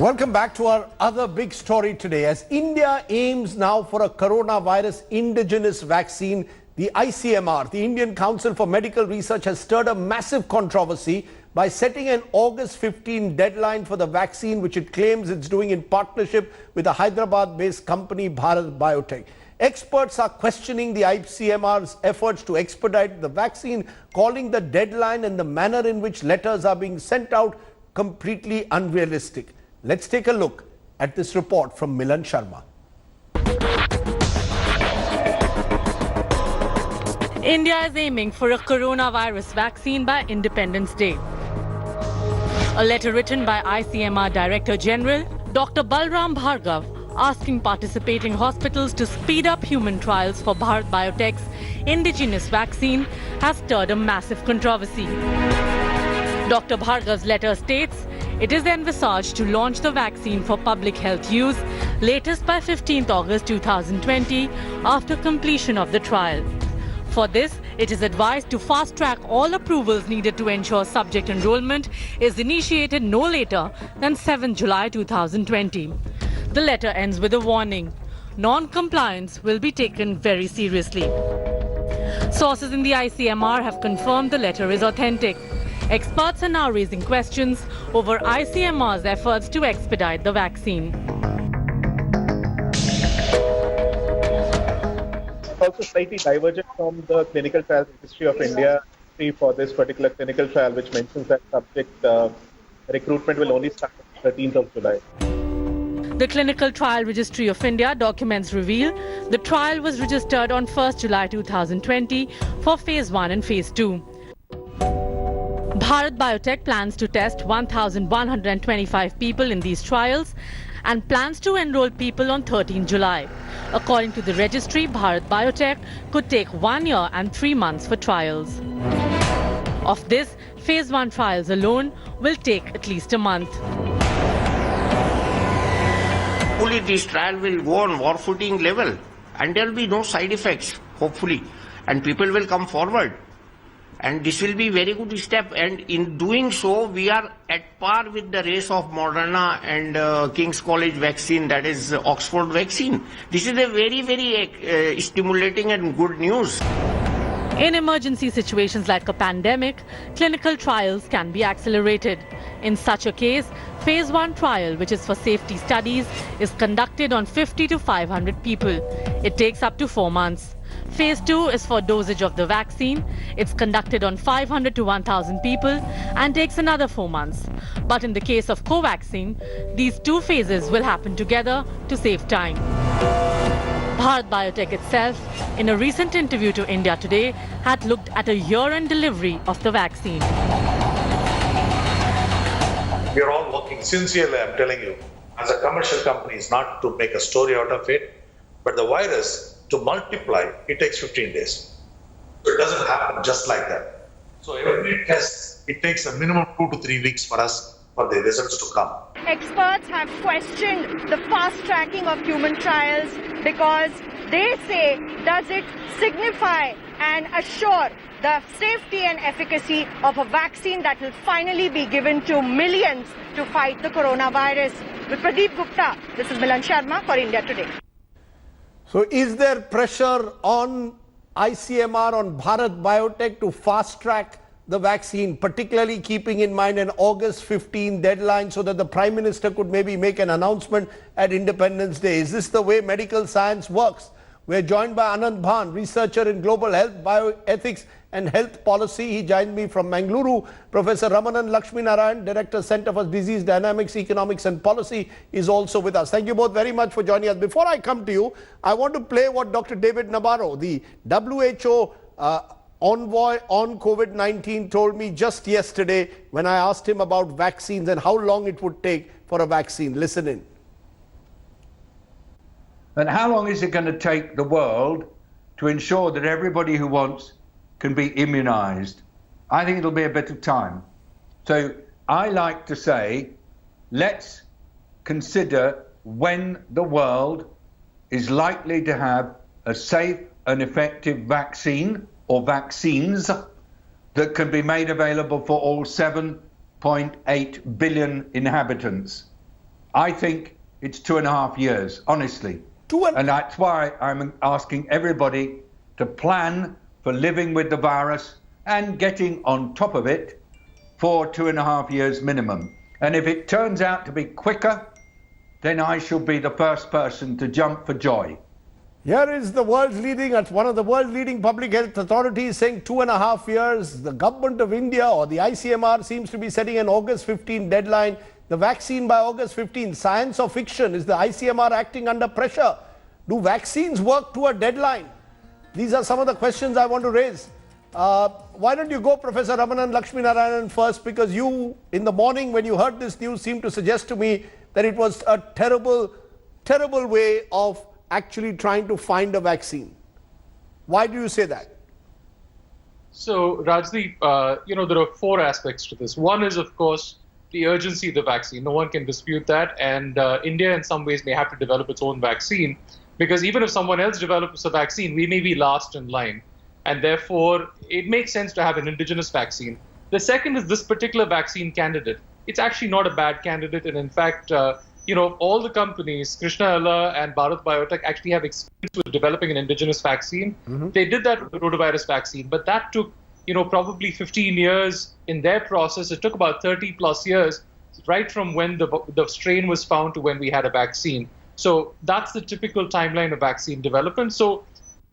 Welcome back to our other big story today. As India aims now for a coronavirus indigenous vaccine, the ICMR, the Indian Council for Medical Research, has stirred a massive controversy by setting an August 15 deadline for the vaccine, which it claims it's doing in partnership with a Hyderabad-based company, Bharat Biotech. Experts are questioning the ICMR's efforts to expedite the vaccine, calling the deadline and the manner in which letters are being sent out completely unrealistic. Let's take a look at this report from Milan Sharma. India is aiming for a coronavirus vaccine by Independence Day. A letter written by ICMR Director General Dr. Balram Bhargav asking participating hospitals to speed up human trials for Bharat Biotech's indigenous vaccine has stirred a massive controversy. Dr. Bhargav's letter states it is envisaged to launch the vaccine for public health use latest by 15th August 2020 after completion of the trial. For this, it is advised to fast-track all approvals needed to ensure subject enrollment is initiated no later than 7 July 2020. The letter ends with a warning. Non-compliance will be taken very seriously. Sources in the ICMR have confirmed the letter is authentic. Experts are now raising questions over ICMR's efforts to expedite the vaccine. Also slightly divergent from the clinical trial history of India for this particular clinical trial, which mentions that subject recruitment will only start on 13th of July. The Clinical Trial Registry of India documents reveal the trial was registered on 1st July 2020 for Phase 1 and Phase 2. Bharat Biotech plans to test 1,125 people in these trials and plans to enroll people on 13 July. According to the registry, Bharat Biotech could take 1 year and 3 months for trials. Of this, Phase 1 trials alone will take at least a month. Hopefully this trial will go on war footing level and there will be no side effects, hopefully, and people will come forward. And this will be a very good step, and in doing so, we are at par with the race of Moderna and King's College vaccine, that is Oxford vaccine. This is a very, very stimulating and good news. In emergency situations like a pandemic, clinical trials can be accelerated. In such a case, Phase 1 trial, which is for safety studies, is conducted on 50 to 500 people. It takes up to 4 months. Phase 2 is for dosage of the vaccine. It's conducted on 500 to 1,000 people and takes another 4 months. But in the case of Covaxin, these two phases will happen together to save time. Bharat Biotech itself, in a recent interview to India Today, had looked at a year-end delivery of the vaccine. We are all working sincerely, I'm telling you, as a commercial company, is not to make a story out of it, but the virus, to multiply, it takes 15 days. So it doesn't happen just like that. So every test, it takes a minimum 2 to 3 weeks for us for the results to come. Experts have questioned the fast tracking of human trials because they say, does it signify and assure the safety and efficacy of a vaccine that will finally be given to millions to fight the coronavirus? With Pradeep Gupta, this is Milan Sharma for India Today. So is there pressure on ICMR, on Bharat Biotech to fast track the vaccine, particularly keeping in mind an August 15 deadline so that the Prime Minister could maybe make an announcement at Independence Day? Is this the way medical science works? We're joined by Anand Bhan, researcher in global health, bioethics and health policy. He joined me from Mangaluru. Professor Ramanan Lakshminarayan, Director, Center for Disease Dynamics, Economics and Policy, is also with us. Thank you both very much for joining us. Before I come to you, I want to play what Dr. David Nabarro, the WHO envoy on COVID-19, told me just yesterday when I asked him about vaccines and how long it would take for a vaccine. Listen in. And how long is it going to take the world to ensure that everybody who wants can be immunized? I think it'll be a bit of time. So I like to say, let's consider when the world is likely to have a safe and effective vaccine or vaccines that can be made available for all 7.8 billion inhabitants. I think it's 2.5 years, honestly. And that's why I'm asking everybody to plan for living with the virus and getting on top of it for 2.5 years minimum. And if it turns out to be quicker, then I shall be the first person to jump for joy. Here is the world's leading, one of the world's leading public health authorities saying 2.5 years. The government of India or the ICMR seems to be setting an August 15 deadline. The vaccine by August 15. Science or fiction? Is the ICMR acting under pressure? Do vaccines work to a deadline? These are some of the questions I want to raise. Why don't you go, Professor Ramanan Lakshminarayanan, first? Because you, in the morning when you heard this news, seemed to suggest to me that it was a terrible, terrible way of actually trying to find a vaccine. Why do you say that? So, Rajdeep, there are 4 aspects to this. One is, of course, the urgency of the vaccine. No one can dispute that. And India, in some ways, may have to develop its own vaccine, because even if someone else develops a vaccine, we may be last in line. And therefore, it makes sense to have an indigenous vaccine. The second is this particular vaccine candidate. It's actually not a bad candidate. And in fact, all the companies, Krishna Allah and Bharat Biotech, actually have experience with developing an indigenous vaccine. They did that with the rotavirus vaccine, but that took, probably 15 years in their process. It took about 30 plus years, right from when the strain was found to when we had a vaccine. So that's the typical timeline of vaccine development. So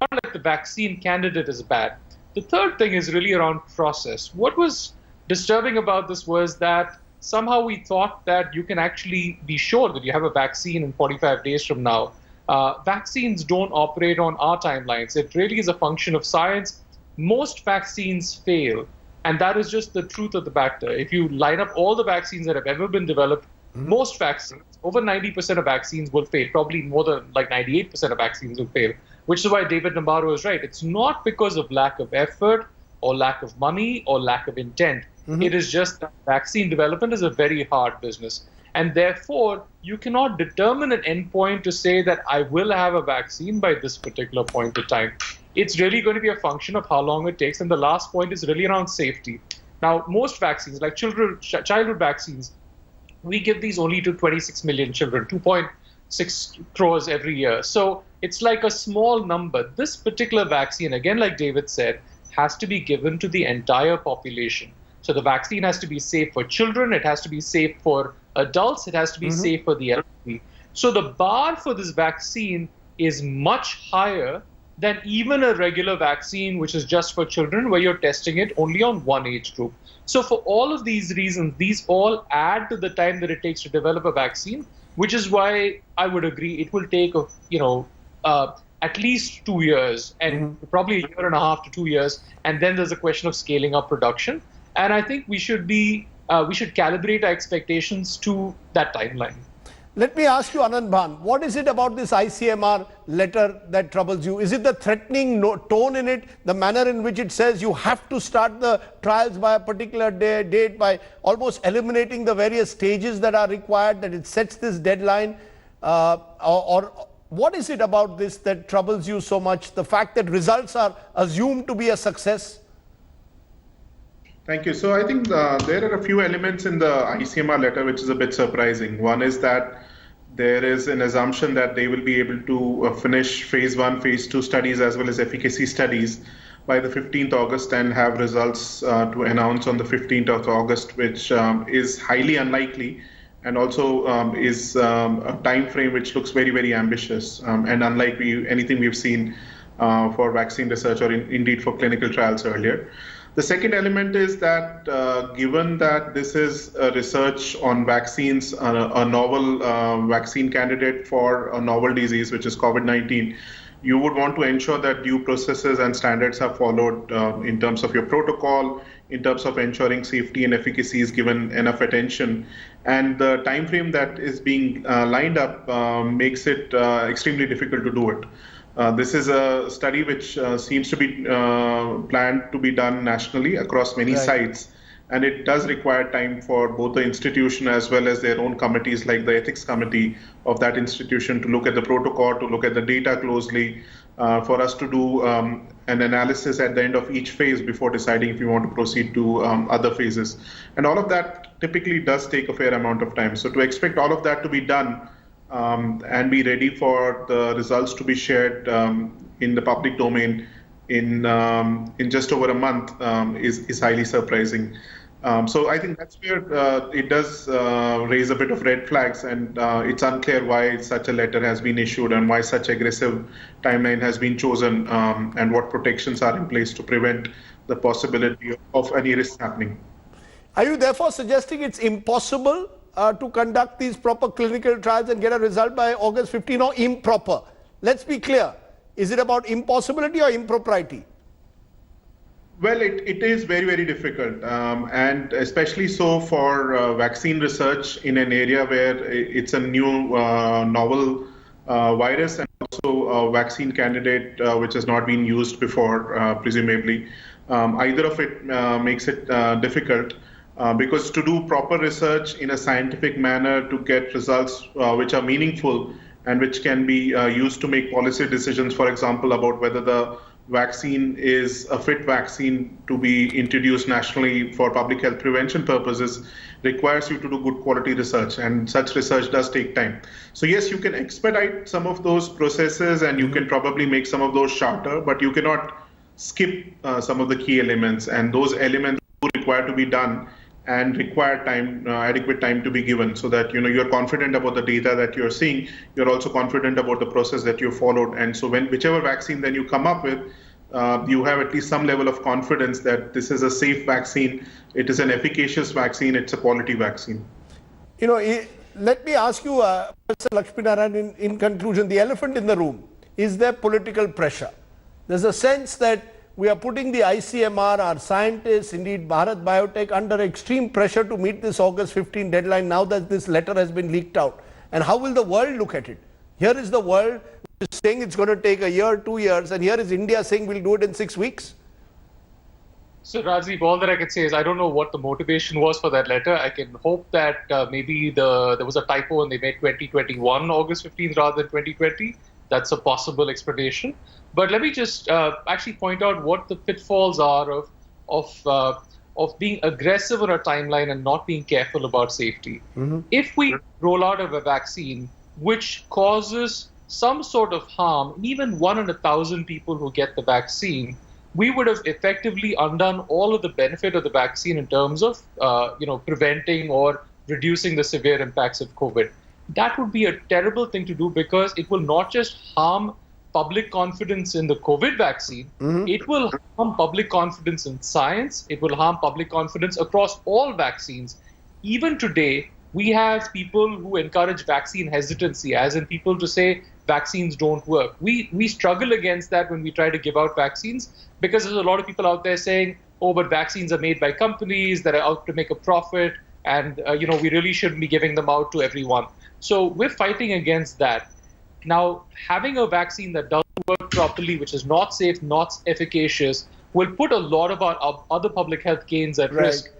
not like the vaccine candidate is bad. The third thing is really around process. What was disturbing about this was that somehow we thought that you can actually be sure that you have a vaccine in 45 days from now. Vaccines don't operate on our timelines. It really is a function of science. Most vaccines fail, and that is just the truth of the matter. If you line up all the vaccines that have ever been developed, most vaccines, over 90% of vaccines will fail. Probably more than 98% of vaccines will fail, which is why David Nabarro is right. It's not because of lack of effort or lack of money or lack of intent. It is just that vaccine development is a very hard business. And therefore, you cannot determine an endpoint to say that I will have a vaccine by this particular point in time. It's really going to be a function of how long it takes. And the last point is really around safety. Now, most vaccines, like childhood vaccines, we give these only to 26 million children, 2.6 crores every year. So it's like a small number. This particular vaccine, again, like David said, has to be given to the entire population. So the vaccine has to be safe for children, it has to be safe for adults, it has to be safe for the elderly. So the bar for this vaccine is much higher than even a regular vaccine, which is just for children, where you're testing it only on one age group. So for all of these reasons, these all add to the time that it takes to develop a vaccine, which is why I would agree it will take, at least 2 years, and probably 1.5 to 2 years. And then there's a question of scaling up production. And I think we should calibrate our expectations to that timeline. Let me ask you, Anand Bhan, what is it about this ICMR letter that troubles you? Is it the threatening tone in it, the manner in which it says you have to start the trials by a particular date, by almost eliminating the various stages that are required, that it sets this deadline? Or what is it about this that troubles you so much? The fact that results are assumed to be a success? Thank you. So I think there are a few elements in the ICMR letter which is a bit surprising. One is that there is an assumption that they will be able to finish phase 1, phase 2 studies as well as efficacy studies by the 15th August and have results to announce on the 15th of August, which is highly unlikely and also is a time frame which looks very, very ambitious and unlike anything we've seen for vaccine research or indeed for clinical trials earlier. The second element is that given that this is a research on vaccines, a novel vaccine candidate for a novel disease, which is COVID-19, you would want to ensure that due processes and standards are followed in terms of your protocol, in terms of ensuring safety and efficacy is given enough attention. And the time frame that is being lined up makes it extremely difficult to do it. This is a study which seems to be planned to be done nationally across many sites, and it does require time for both the institution as well as their own committees like the ethics committee of that institution to look at the protocol, to look at the data closely, for us to do an analysis at the end of each phase before deciding if we want to proceed to other phases. And all of that typically does take a fair amount of time. So to expect all of that to be done and be ready for the results to be shared in the public domain in just over a month is highly surprising. So I think that's where it does raise a bit of red flags, and it's unclear why such a letter has been issued and why such aggressive timeline has been chosen, and what protections are in place to prevent the possibility of any risk happening. Are you therefore suggesting it's impossible to conduct these proper clinical trials and get a result by August 15, or improper? Let's be clear. Is it about impossibility or impropriety? Well, it is very, very difficult, and especially so for vaccine research in an area where it's a new novel virus, and also a vaccine candidate which has not been used before, presumably. Either of it makes it difficult, because to do proper research in a scientific manner to get results which are meaningful and which can be used to make policy decisions, for example, about whether the vaccine is a fit vaccine to be introduced nationally for public health prevention purposes, requires you to do good quality research, and such research does take time. So yes, you can expedite some of those processes and you can probably make some of those shorter, but you cannot skip some of the key elements, and those elements require to be done and require time, adequate time to be given, so that you're confident about the data that you're seeing. You're also confident about the process that you followed, and so whichever vaccine then you come up with, you have at least some level of confidence that this is a safe vaccine, it is an efficacious vaccine, it's a quality vaccine. Let me ask you, Professor Lakshminarayan, in conclusion, the elephant in the room, is there political pressure? There's a sense that we are putting the ICMR, our scientists, indeed Bharat Biotech, under extreme pressure to meet this August 15 deadline now that this letter has been leaked out. And how will the world look at it? Here is the world saying it's going to take a year, 2 years, and here is India saying we'll do it in 6 weeks. So Rajdeep, all that I can say is I don't know what the motivation was for that letter. I can hope that maybe there was a typo and they made 2021 August 15th rather than 2020. That's a possible explanation. But let me just actually point out what the pitfalls are of being aggressive on a timeline and not being careful about safety. Mm-hmm. If we roll out of a vaccine which causes some sort of harm, even 1 in 1,000 people who get the vaccine, we would have effectively undone all of the benefit of the vaccine in terms of preventing or reducing the severe impacts of COVID. That would be a terrible thing to do, because it will not just harm public confidence in the COVID vaccine, mm-hmm. It will harm public confidence in science, it will harm public confidence across all vaccines. Even today, we have people who encourage vaccine hesitancy, as in people to say vaccines don't work. We struggle against that when we try to give out vaccines, because there's a lot of people out there saying, oh, but vaccines are made by companies that are out to make a profit, and we really shouldn't be giving them out to everyone. So we're fighting against that. Now, having a vaccine that doesn't work properly, which is not safe, not efficacious, will put a lot of our other public health gains at risk.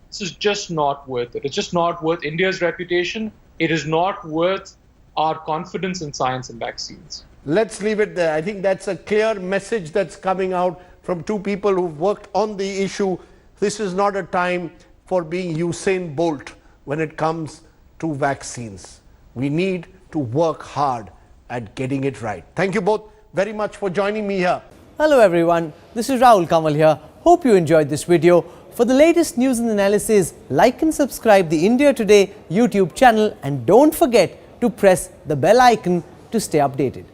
This is just not worth it. It's just not worth India's reputation. It is not worth our confidence in science and vaccines. Let's leave it there. I think that's a clear message that's coming out from two people who've worked on the issue. This is not a time for being Usain Bolt when it comes to vaccines. We need to work hard at getting it right. Thank you both very much for joining me here. Hello everyone, this is Rahul Kamal here. Hope you enjoyed this video. For the latest news and analysis, like and subscribe the India Today YouTube channel, and don't forget to press the bell icon to stay updated.